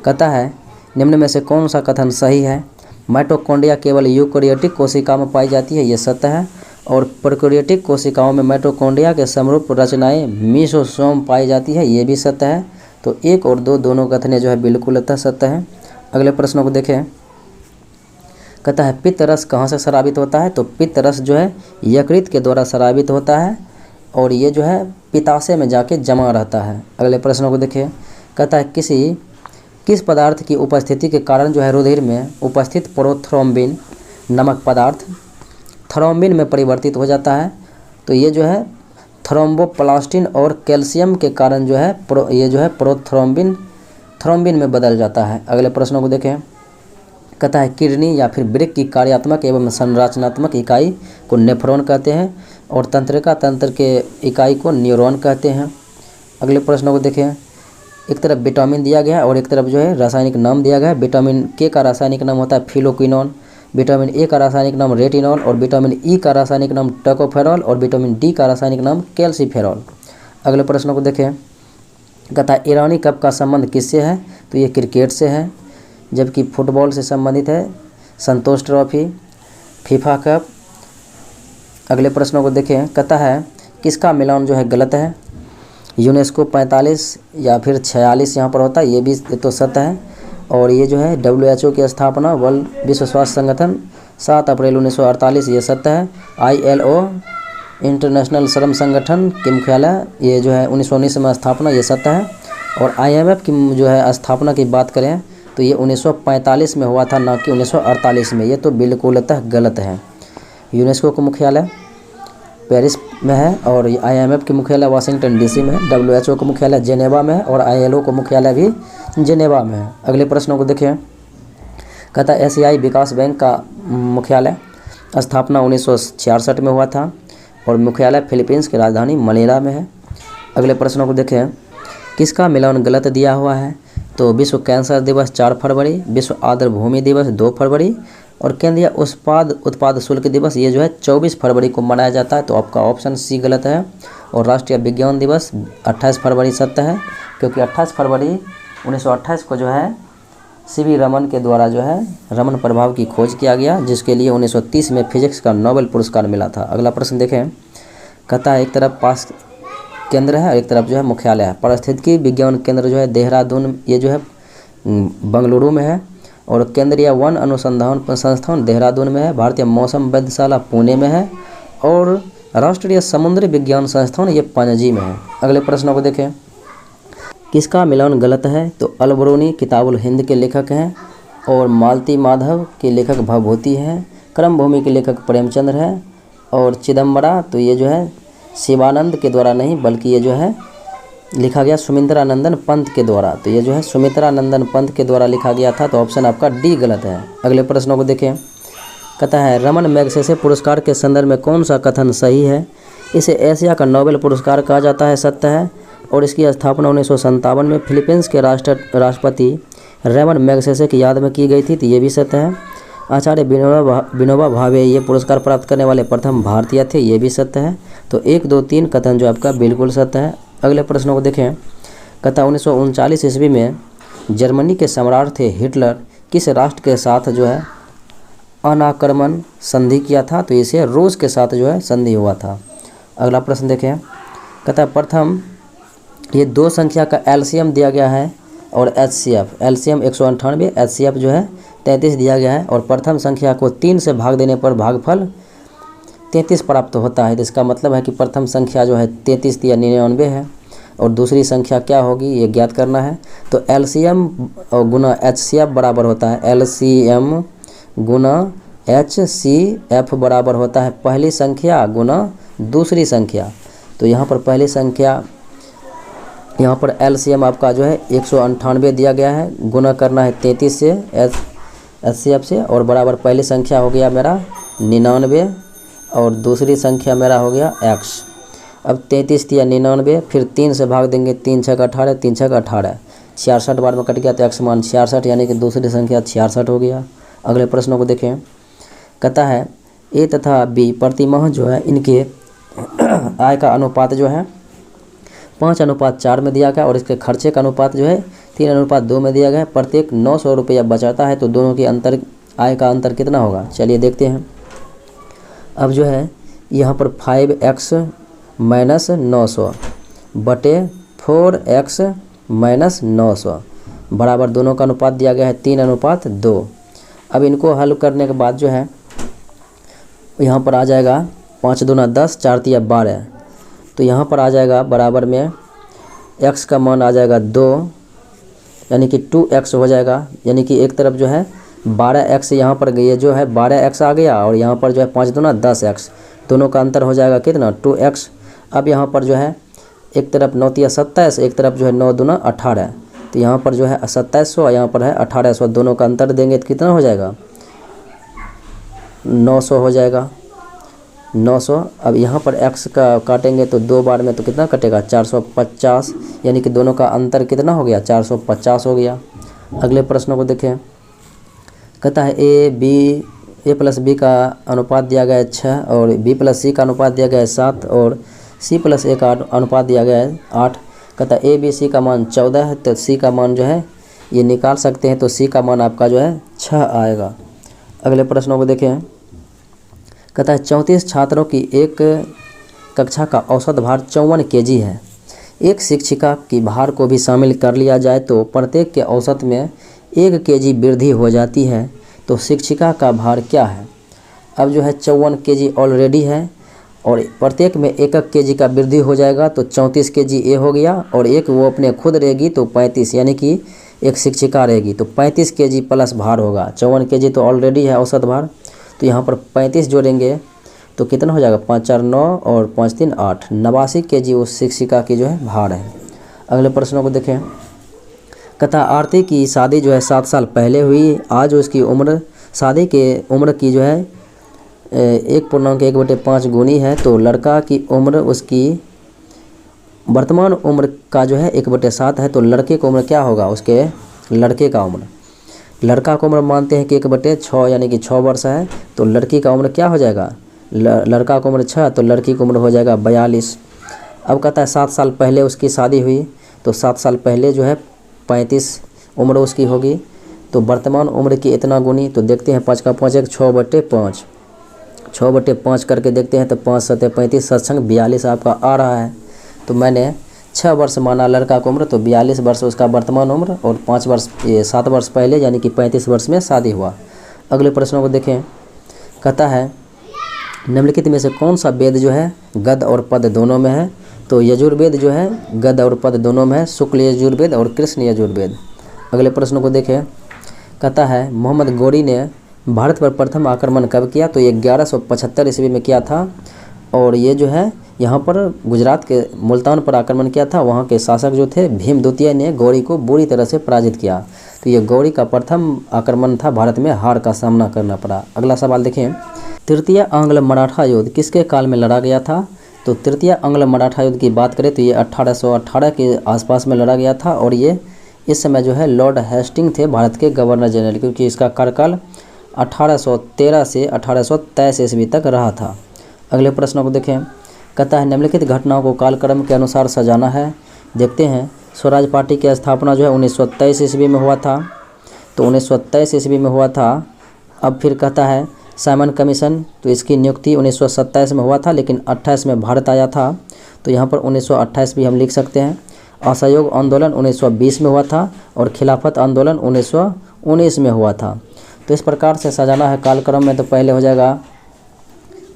कहता है निम्न में से कौन सा कथन सही है? माइटोकॉन्ड्रिया केवल यूकेरियोटिक कोशिका में पाई जाती है, ये सत्य है। और प्रोकैरियोटिक कोशिकाओं में माइटोकॉन्ड्रिया के समरूप रचनाएं मीसोसोम पाई जाती है, ये भी सत्य है। तो 1 और 2 दोनों कथनें जो है बिल्कुलतः सत्य है। अगले प्रश्नों को देखें। कहता है पित्त रस कहाँ से स्रावित होता है? तो पित्त रस जो है यकृत के द्वारा स्रावित होता है और ये जो है पित्ताशय में जाके जमा रहता है। अगले प्रश्नों को देखें। कहता है किस पदार्थ की उपस्थिति के कारण जो है रुधिर में उपस्थित प्रोथ्रोम्बिन नामक पदार्थ थ्रोम्बिन में परिवर्तित हो जाता है? तो ये जो है थ्रोम्बोप्लास्टिन और कैल्शियम के कारण जो है ये जो है थ्रोम्बिन में बदल जाता है। अगले प्रश्नों को देखें। कहता है किडनी या फिर वृक्क की कार्यात्मक एवं संरचनात्मक इकाई को नेफ्रॉन कहते हैं और तंत्रिका तंत्र के इकाई को न्यूरॉन कहते हैं। अगले प्रश्नों को देखें। एक तरफ विटामिन दिया गया है और एक तरफ जो है रासायनिक नाम दिया गया है। विटामिन के का रासायनिक नाम होता है फिलोक्विनोन, विटामिन ए का रासायनिक नाम रेटिनॉल और विटामिन ई का रासायनिक नाम टोकोफेरॉल और विटामिन डी का रासायनिक नाम कैल्सीफेरॉल। अगले प्रश्नों को देखें। कहता है ईरानी कप का संबंध किससे है? तो ये क्रिकेट से है, जबकि फुटबॉल से संबंधित है संतोष ट्रॉफी, फीफा कप। अगले प्रश्नों को देखें। कहता है किसका मिलान जो है गलत है? यूनेस्को 45 या फिर 46 यहाँ पर होता है, ये भी तो सत्य है। और ये जो है WHO की स्थापना वर्ल्ड विश्व स्वास्थ्य संगठन 7 अप्रैल 1948, ये सत्य है। ILO इंटरनेशनल श्रम संगठन के मुख्यालय ये जो है 1919 में स्थापना, ये सत्य है। और IMF की जो है स्थापना की बात करें तो ये 1945 में हुआ था, ना कि 1948 में, ये तो बिल्कुलतः गलत है। यूनेस्को का मुख्यालय पेरिस में है और IMF की मुख्यालय वाशिंगटन DC में है, WHO का मुख्यालय जेनेवा में है और ILO का मुख्यालय भी जेनेवा में है। अगले प्रश्नों को देखें। कहता है एशियाई विकास बैंक का मुख्यालय स्थापना 1966 में हुआ था और मुख्यालय फिलीपींस की राजधानी मनीला में है। अगले प्रश्नों को देखें। किसका मिलान गलत दिया हुआ है? तो विश्व कैंसर दिवस 4 फरवरी, विश्व आर्द्र भूमि दिवस 2 फरवरी और केंद्रीय उत्पाद शुल्क दिवस ये जो है 24 फरवरी को मनाया जाता है, तो आपका ऑप्शन सी गलत है। और राष्ट्रीय विज्ञान दिवस 28 फरवरी सत्य है, क्योंकि 28 फरवरी 1928 को जो है CV रमन के द्वारा जो है रमन प्रभाव की खोज किया गया, जिसके लिए 1930 में फिजिक्स का नोबेल पुरस्कार मिला था। अगला प्रश्न देखें। कहता है एक तरफ पास केंद्र है और एक तरफ जो है मुख्यालय है। पारिस्थितिकी विज्ञान केंद्र जो है देहरादून ये जो है बंगलुरु में है और केंद्रीय वन अनुसंधान संस्थान देहरादून में है। भारतीय मौसम वेधशाला पुणे में है और राष्ट्रीय समुद्री विज्ञान संस्थान ये पणजी में है। अगले प्रश्नों को देखें। किसका मिलान गलत है? तो अलबरूनी किताबुल हिंद के लेखक हैं और मालती माधव के लेखक भवभूति हैं, क्रमभूमि के लेखक प्रेमचंद्र है और चिदम्बरा तो ये जो है शिवानंद के द्वारा नहीं बल्कि ये जो है लिखा गया सुमित्रानंदन पंत के द्वारा। तो ये जो है सुमित्रानंदन पंत के द्वारा लिखा गया था। तो ऑप्शन आपका डी गलत है। अगले प्रश्नों को देखें। कहता है रमन मैगसेसे पुरस्कार के संदर्भ में कौन सा कथन सही है? इसे एशिया का नोबेल पुरस्कार कहा जाता है, सत्य है। और इसकी स्थापना 1957 में फिलीपींस के राष्ट्रपति रमन मैगसेसे की याद में की गई थी। तो ये भी सत्य है। आचार्य विनोबा भावे ये पुरस्कार प्राप्त करने वाले प्रथम भारतीय थे। ये भी सत्य है। तो 1, 2, 3 कथन जो आपका बिल्कुल सत्य है। अगले प्रश्नों को देखें। कहता 1939 ईस्वी में जर्मनी के सम्राट थे हिटलर किस राष्ट्र के साथ जो है अनाक्रमण संधि किया था? तो इसे रूस के साथ जो है संधि हुआ था। अगला प्रश्न देखें। कहता प्रथम ये 2 संख्या का एलसीएम दिया गया है और एचसीएफ, एलसीएम 198, एचसीएफ जो है 33 दिया गया है और प्रथम संख्या को 3 से भाग देने पर भागफल 33 प्राप्त होता है। तो इसका मतलब है कि प्रथम संख्या जो है 33 या 99 है और दूसरी संख्या क्या होगी ये ज्ञात करना है। तो एलसीएम गुना एचसीएफ बराबर होता है एलसीएम गुना एचसीएफ बराबर होता है पहली संख्या गुना दूसरी संख्या। तो यहाँ पर पहली संख्या यहाँ पर एलसीएम आपका जो है 198 दिया गया है, गुना करना है 33 से एचसीएफ से और बराबर पहली संख्या हो गया मेरा 99 और दूसरी संख्या मेरा हो गया x। अब 33 या 99 फिर 3 से भाग देंगे, 3 छक 18, 3 छक 18, 66 बार में कट गया तो x मान 66 यानी कि दूसरी संख्या 66 हो गया। अगले प्रश्नों को देखें। कहता है ए तथा बी प्रतिमाह जो है इनके आय का अनुपात जो है 5:4 में दिया गया और इसके खर्चे का अनुपात जो है 3:2 में दिया गया है। प्रत्येक 900 रुपया बचाता है तो दोनों की आय का अंतर कितना होगा? चलिए देखते हैं। अब जो है यहाँ पर 5x माइनस 900 बटे 4x माइनस 900 बराबर दोनों का अनुपात दिया गया है 3:2। अब इनको हल करने के बाद जो है यहाँ पर आ जाएगा 5 दूना 10, 4 तिया 12। तो यहाँ पर आ जाएगा बराबर में x का मान आ जाएगा 2 यानी कि 2x हो जाएगा। यानी कि एक तरफ जो है 12x यहाँ पर ये जो है 12x आ गया और यहाँ पर जो है 5 दूना 10x, दोनों का अंतर हो जाएगा कितना? 2x। अब यहाँ पर जो है एक तरफ 9 तिया 27, एक तरफ जो है 9 दूना 18। तो यहाँ पर जो है 2700 यहाँ पर है 1800, दोनों का अंतर देंगे तो कितना हो जाएगा? 900 हो जाएगा 900। अब यहाँ पर x का काटेंगे तो 2 बार में तो कितना कटेगा? 450 यानी कि दोनों का अंतर कितना हो गया? 450 हो गया। अगले प्रश्नों को देखें। कहता है ए प्लस बी का अनुपात दिया गया है 6 और बी प्लस सी का अनुपात दिया गया है 7 और सी प्लस ए का अनुपात दिया गया है 8। कहता है ए बी सी का मान 14 है तो सी का मान जो है ये निकाल सकते हैं। तो सी का मान आपका जो है 6 आएगा। अगले प्रश्नों को देखें। कहता है 34 छात्रों की एक कक्षा का औसत भार 54 kg है। एक शिक्षिका की भार को भी शामिल कर लिया जाए तो प्रत्येक के औसत में 1 kg वृद्धि हो जाती है। तो शिक्षिका का भार क्या है? अब जो है 54 kg ऑलरेडी है और प्रत्येक में 1 kg का वृद्धि हो जाएगा तो 34 kg ए हो गया और एक वो अपने खुद रहेगी तो 35 यानी कि एक शिक्षिका रहेगी तो 35 kg प्लस भार होगा। 54 kg तो ऑलरेडी है औसत भार, तो यहाँ पर 35 जोड़ेंगे तो कितना हो जाएगा? 5 4 9 और 5 3 8, 89 kg उस शिक्षिका की जो है भार है। अगले प्रश्नों को देखें। कहता आरती की शादी जो है 7 साल पहले हुई। आज उसकी उम्र शादी के उम्र की जो है 1.1/5 गुनी है। तो लड़का की उम्र उसकी वर्तमान उम्र का जो है 1/7 है। तो लड़के की उम्र क्या होगा? उसके लड़के का उम्र, लड़का का उम्र मानते हैं कि 1/6 यानी कि 6 वर्ष है। तो लड़की का उम्र क्या हो जाएगा? लड़का का उम्र 6 तो लड़की की उम्र हो जाएगा 42। अब कहता है 7 साल पहले उसकी शादी हुई तो 7 साल पहले जो है 35 उम्र उसकी होगी। तो वर्तमान उम्र की इतना गुनी, तो देखते हैं 5 का 5 1 6/5, 6/5 करके देखते हैं तो 5 7 35 सत्संग 42 आपका आ रहा है। तो मैंने 6 वर्ष माना लड़का की उम्र तो 42 वर्ष उसका वर्तमान उम्र और 7 वर्ष पहले यानी कि 35 वर्ष में शादी हुआ। अगले प्रश्नों को देखें। कहता है निम्नलिखित में से कौन सा वेद जो है गद और पद दोनों में है? तो यजुर्वेद जो है गद और पद दोनों में है, शुक्ल यजुर्वेद और कृष्ण यजुर्वेद। अगले प्रश्न को देखें, कहता है मोहम्मद गौरी ने भारत पर प्रथम आक्रमण कब किया? तो ये 1175 ईस्वी में किया था। और ये जो है यहाँ पर गुजरात के मुल्तान पर आक्रमण किया था। वहाँ के शासक जो थे भीम द्वितीय ने गौरी को बुरी तरह से पराजित किया। तो ये गौरी का प्रथम आक्रमण था, भारत में हार का सामना करना पड़ा। अगला सवाल देखें, तृतीय आंग्ल मराठा युद्ध किसके काल में लड़ा गया था? तो तृतीय आंग्ल मराठा युद्ध की बात करें तो ये 1818 के आसपास में लड़ा गया था। और ये इस समय जो है लॉर्ड हेस्टिंग थे भारत के गवर्नर जनरल, क्योंकि इसका कार्यकाल 1813 से 1823 ईस्वी तक रहा था। अगले प्रश्न को देखें, कहता है निम्नलिखित घटनाओं को कालक्रम के अनुसार सजाना है। देखते हैं, स्वराज पार्टी की स्थापना जो है 1923 ईस्वी में हुआ था। तो 1923 ईस्वी में हुआ था। अब फिर कहता है साइमन कमीशन, तो इसकी नियुक्ति 1927 में हुआ था, लेकिन 28 में भारत आया था। तो यहाँ पर 1928 भी हम लिख सकते हैं। असहयोग आंदोलन 1920 में हुआ था और खिलाफत आंदोलन 1919 में हुआ था। तो इस प्रकार से सजाना है कालक्रम में। तो पहले हो जाएगा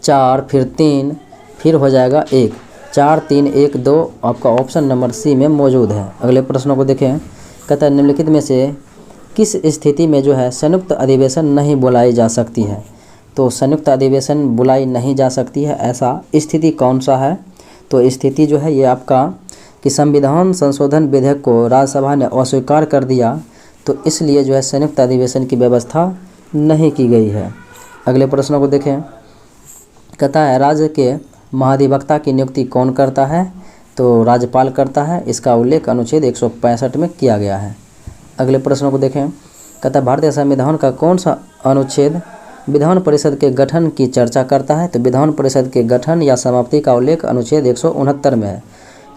4, फिर 3, फिर हो जाएगा 1। 4, 3, 1, 2 आपका ऑप्शन नंबर सी में मौजूद है। अगले प्रश्नों को देखें, कहता है निम्नलिखित में से किस स्थिति में जो है संयुक्त अधिवेशन नहीं बुलाई जा सकती है? तो संयुक्त अधिवेशन बुलाई नहीं जा सकती है, ऐसा स्थिति कौन सा है? तो स्थिति जो है ये आपका कि संविधान संशोधन विधेयक को राज्यसभा ने अस्वीकार कर दिया, तो इसलिए जो है संयुक्त अधिवेशन की व्यवस्था नहीं की गई है। अगले प्रश्नों को देखें, कहता है राज्य के महाधिवक्ता की नियुक्ति कौन करता है? तो राज्यपाल करता है। इसका उल्लेख अनुच्छेद 165 में किया गया है। अगले प्रश्नों को देखें, कहता है भारतीय संविधान का कौन सा अनुच्छेद विधान परिषद के गठन की चर्चा करता है? तो विधान परिषद के गठन या समाप्ति का उल्लेख अनुच्छेद 169 में है,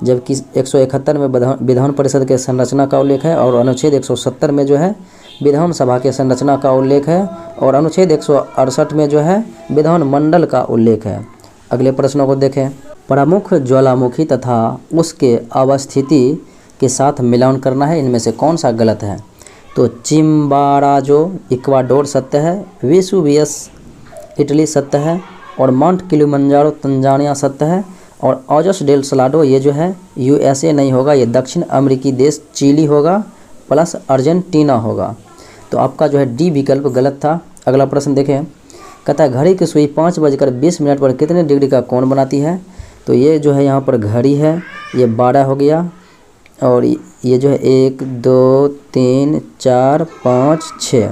जबकि 171 में विधान परिषद के संरचना का उल्लेख है और अनुच्छेद 170 में जो है विधानसभा के संरचना का उल्लेख है और अनुच्छेद 168 में जो है विधान मंडल का उल्लेख है। अगले प्रश्नों को देखें, प्रमुख ज्वालामुखी तथा उसके अवस्थिति के साथ मिलान करना है, इनमें से कौन सा गलत है? तो चिम्बाराजो इक्वाडोर सत्य है, वेसुवियस इटली सत्य है और माउंट किलिमंजारो तंजानिया सत्य है और ऑजस डेल सलाडो ये जो है यूएसए नहीं होगा, ये दक्षिण अमेरिकी देश चिली होगा प्लस अर्जेंटीना होगा। तो आपका जो है डी विकल्प गलत था। अगला प्रश्न देखें, कहता है घड़ी की सुई 5:20 पर कितने डिग्री का कोण बनाती है? तो ये जो है यहाँ पर घड़ी है, ये 12 हो गया और ये जो है 1, 2, 3, 4, 5, 6।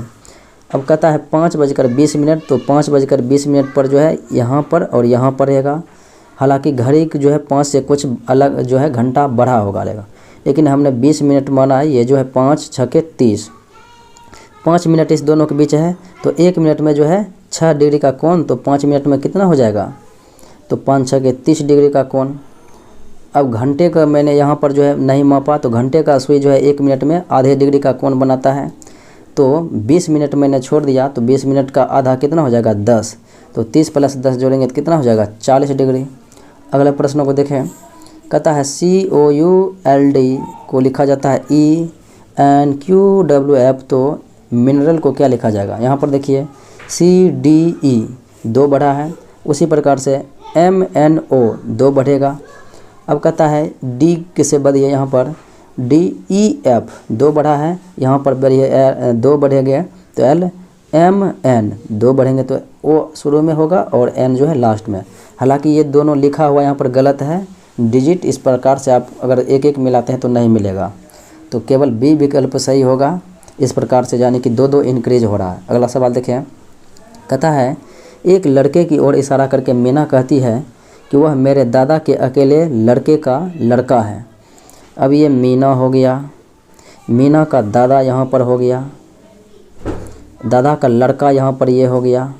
अब कहता है 5:20, तो 5:20 पर जो है यहाँ पर और यहाँ पर रहेगा। हालांकि घड़ी जो है 5 से कुछ अलग जो है घंटा बढ़ा होगा लेगा, लेकिन हमने 20 मिनट माना है। ये जो है 5 6 30, 5 मिनट इस दोनों के बीच है। तो 1 मिनट में जो है 6 डिग्री का कोण, तो 5 मिनट में कितना हो जाएगा? तो 5 6 30 डिग्री का कोण। अब घंटे का मैंने यहाँ पर जो है नहीं मापा, तो घंटे का सुई जो है 1 मिनट में आधे डिग्री का कोण बनाता है। तो 20 मिनट मैंने छोड़ दिया, तो 20 मिनट का आधा कितना हो जाएगा? 10। तो 30 + 10 जोड़ेंगे तो कितना हो जाएगा? 40 डिग्री। अगले प्रश्नों को देखें, कहता है COULD को लिखा जाता है ENQWF, तो मिनरल को क्या लिखा जाएगा? यहाँ पर देखिए CDE 2 बढ़ा है, उसी प्रकार से MNO 2 बढ़ेगा। अब कहता है D किसे बढ़िए, यहाँ पर DEF 2 बढ़ा है, यहाँ पर बढ़िए 2 बढ़ेंगे तो LMN 2 बढ़ेंगे, तो O शुरू में होगा और N जो है लास्ट में। हालांकि ये दोनों लिखा हुआ यहाँ पर गलत है डिजिट, इस प्रकार से आप अगर एक एक मिलाते हैं तो नहीं मिलेगा, तो केवल बी विकल्प सही होगा। इस प्रकार से यानी कि 2-2 इंक्रीज हो रहा है। अगला सवाल देखें, कहता है एक लड़के की ओर इशारा करके मीना कहती है कि वह मेरे दादा के अकेले लड़के का लड़का है। अब ये मीना हो गया, मीना का दादा यहाँ पर हो गया, दादा का लड़का यहाँ पर ये हो गया,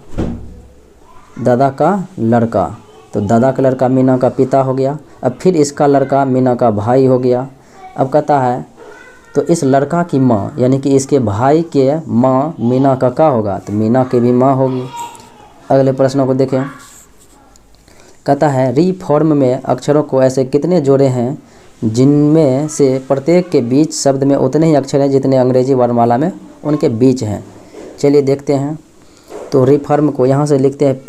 दादा का लड़का, तो दादा का लड़का मीना का पिता हो गया। अब फिर इसका लड़का मीना का भाई हो गया। अब कहता है तो इस लड़का की माँ यानी कि इसके भाई के माँ मीना का क्या होगा? तो मीना की भी माँ होगी। अगले प्रश्नों को देखें, कहता है रीफॉर्म में अक्षरों को ऐसे कितने जोड़े हैं जिनमें से प्रत्येक के बीच शब्द में उतने ही अक्षर हैं जितने अंग्रेजी वर्णमाला में उनके बीच हैं। चलिए देखते हैं। तो रिफॉर्म को यहाँ से लिखते हैं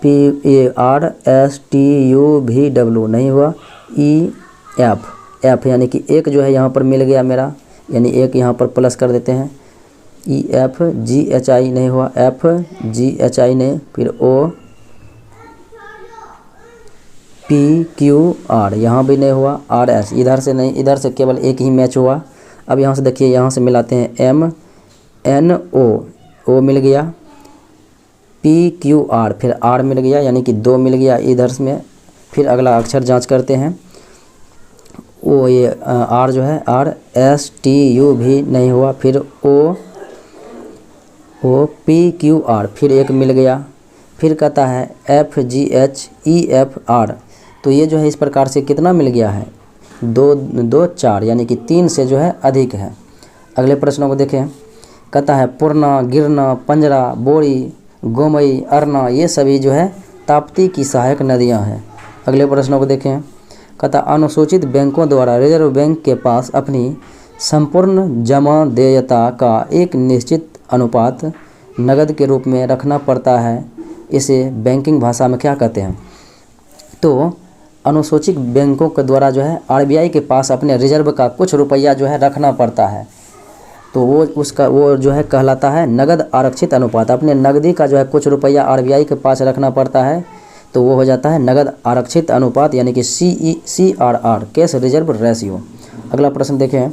PARSTUVW नहीं हुआ, EF यानी कि एक जो है यहाँ पर मिल गया मेरा, यानी एक यहाँ पर प्लस कर देते हैं। EFGHI नहीं हुआ, FGHI नहीं, फिर OPQR यहाँ भी नहीं हुआ, RS इधर से नहीं, इधर से केवल एक ही मैच हुआ। अब यहाँ से देखिए, यहाँ से मिलाते हैं, MNO मिल गया, PQR फिर R मिल गया, यानी कि 2 मिल गया इधर में। फिर अगला अक्षर जांच करते हैं, ये R जो है RSTU भी नहीं हुआ, फिर OPQR फिर एक मिल गया। फिर कहता है FGHEFR, तो ये जो है इस प्रकार से कितना मिल गया है, 2 4, यानी कि 3 से जो है अधिक है। अगले प्रश्नों को देखें, कहता है पूर्णा, गिरना, पंजरा, बोरी, गोमई, अरना ये सभी जो है ताप्ती की सहायक नदियां हैं। अगले प्रश्नों को देखें, कहता अनुसूचित बैंकों द्वारा रिजर्व बैंक के पास अपनी संपूर्ण जमा देयता का एक निश्चित अनुपात नगद के रूप में रखना पड़ता है, इसे बैंकिंग भाषा में क्या कहते हैं? तो अनुसूचित बैंकों के द्वारा जो है RBI के पास अपने रिजर्व का कुछ रुपया जो है रखना पड़ता है, तो वो जो है कहलाता है नगद आरक्षित अनुपात। अपने नगदी का जो है कुछ रुपया RBI के पास रखना पड़ता है, तो वो हो जाता है नगद आरक्षित अनुपात, यानी कि CRR, कैश रिजर्व रेशियो। अगला प्रश्न देखें,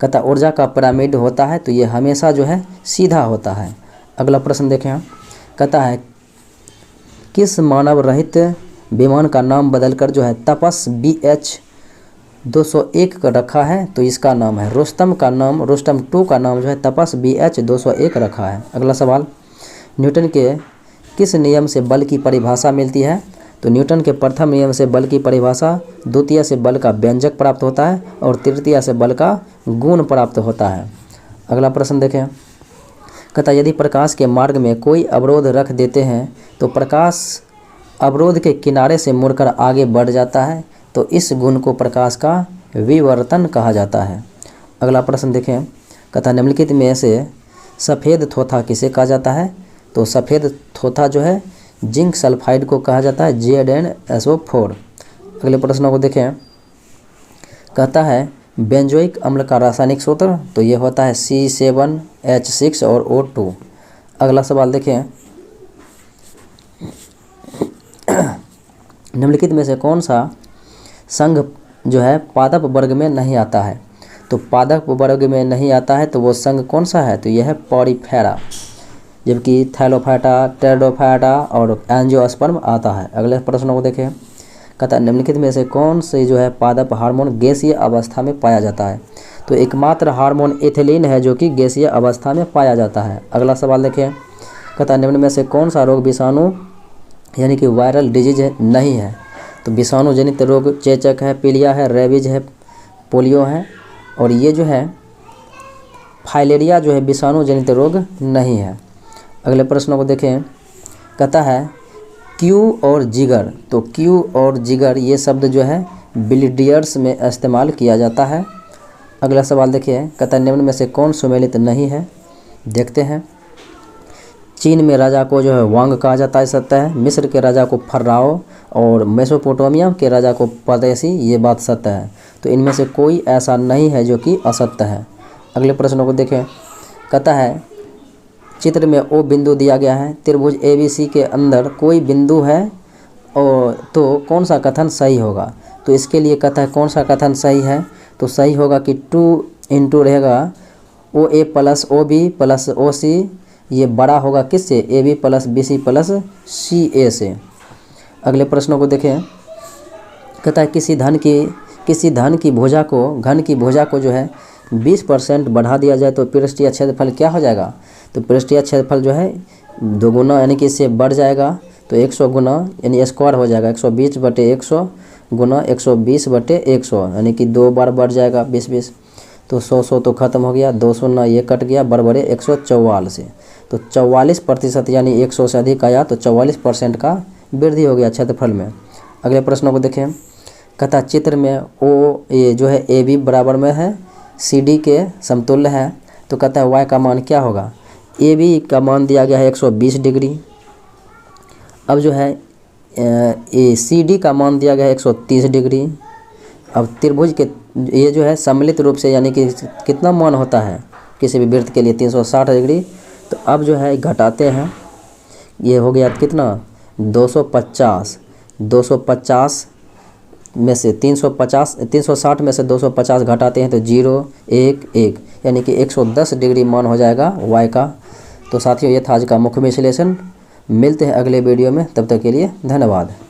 कहता ऊर्जा का पिरामिड होता है, तो ये हमेशा जो है सीधा होता है। अगला प्रश्न देखें, कहता है किस मानव रहित विमान का नाम बदलकर जो है तपस BH-201 का रखा है, तो इसका नाम है रुस्तम का नाम, रुस्तम 2 का नाम जो है तपस BH-201 रखा है। अगला सवाल, न्यूटन के किस नियम से बल की परिभाषा मिलती है? तो न्यूटन के प्रथम नियम से बल की परिभाषा, द्वितीय से बल का व्यंजक प्राप्त होता है और तृतीय से बल का गुण प्राप्त होता है। अगला प्रश्न देखें, कहता यदि प्रकाश के मार्ग में कोई अवरोध रख देते हैं तो प्रकाश अवरोध के किनारे से मुड़कर आगे बढ़ जाता है, तो इस गुण को प्रकाश का विवर्तन कहा जाता है। अगला प्रश्न देखें, कहता निम्नलिखित में से सफ़ेद थोथा किसे कहा जाता है? तो सफ़ेद थोथा जो है जिंक सल्फाइड को कहा जाता है, ZnSO4। अगले प्रश्नों को देखें, कहता है बेंजोइक अम्ल का रासायनिक सूत्र, तो ये होता है C7H6 और O2। अगला सवाल देखें, निम्नलिखित में से कौन सा संघ जो है पादप वर्ग में नहीं आता है? तो पादप वर्ग में नहीं आता है तो वो संघ कौन सा है? तो यह है पॉरीफेरा, जबकि थैलोफाइटा, टेरिडोफाइटा और एंजियोस्पर्म आता है। अगले प्रश्नों को देखें, कहता निम्नलिखित में से कौन से जो है पादप हार्मोन गैसीय अवस्था में पाया जाता है? तो एकमात्र हार्मोन एथिलीन है जो कि गैसीय अवस्था में पाया जाता है। अगला सवाल देखें, कहता निम्न में से कौन सा रोग विषाणु यानी कि वायरल डिजीज नहीं है? तो विषाणु जनित रोग चेचक है, पीलिया है, रेबीज है, पोलियो है, और ये जो है फाइलेरिया जो है विषाणु जनित रोग नहीं है। अगले प्रश्नों को देखें, कहता है क्यू और जिगर, तो क्यू और जिगर ये शब्द जो है बिलियर्ड्स में इस्तेमाल किया जाता है। अगला सवाल देखिए, कहता निम्न में से कौन सुमेलित नहीं है? देखते हैं, चीन में राजा को जो है वांग कहा जाता है, सत्य है। मिस्र के राजा को फर्राओ और मेसोपोटामिया के राजा को परदेसी, ये बात सत्य है। तो इनमें से कोई ऐसा नहीं है जो कि असत्य है। अगले प्रश्नों को देखें, कहता है चित्र में O बिंदु दिया गया है, त्रिभुज ABC के अंदर कोई बिंदु है और तो कौन सा कथन सही होगा? तो इसके लिए कहता है कौन सा कथन सही है? तो सही होगा कि 2 इंटू रहेगा OA plus OB plus OC, ये बड़ा होगा किससे? AB plus BC plus CA से। अगले प्रश्नों को देखें, कहता है किसी धन की भुजा को घन की भुजा को जो है 20% बढ़ा दिया जाए तो पृष्ठीय क्षेत्रफल क्या हो जाएगा? तो पृष्ठीय क्षेत्रफल जो है 2 गुना यानी कि इससे बढ़ जाएगा, तो 100 गुना यानी स्क्वायर हो जाएगा, 120/100 गुना 120/100 यानी कि 2 बार बढ़ जाएगा 20-20, तो 100 तो ख़त्म हो गया, 200 ना ये कट गया, बराबर 144 से, तो 44% यानी 100 से अधिक आया तो 44% का वृद्धि हो गया क्षेत्रफल में। अगले प्रश्नों को देखें, कहता चित्र में ये जो है AB बराबर में है CD के समतुल्य है, तो कहता है Y का मान क्या होगा? AB का मान दिया गया है 120 डिग्री। अब जो है ए सी डी का मान दिया गया है 130 डिग्री। अब त्रिभुज के ये जो है सम्मिलित रूप से यानी कि कितना मान होता है किसी भी वृत्त के लिए 360 डिग्री। तो अब जो है घटाते हैं, ये हो गया कितना 250 में से 360 में से 250 घटाते हैं तो 0 1 1 यानी कि 110 डिग्री मान हो जाएगा y का। तो साथियों ये था आज का मुख्य विश्लेषण। मिलते हैं अगले वीडियो में, तब तक के लिए धन्यवाद।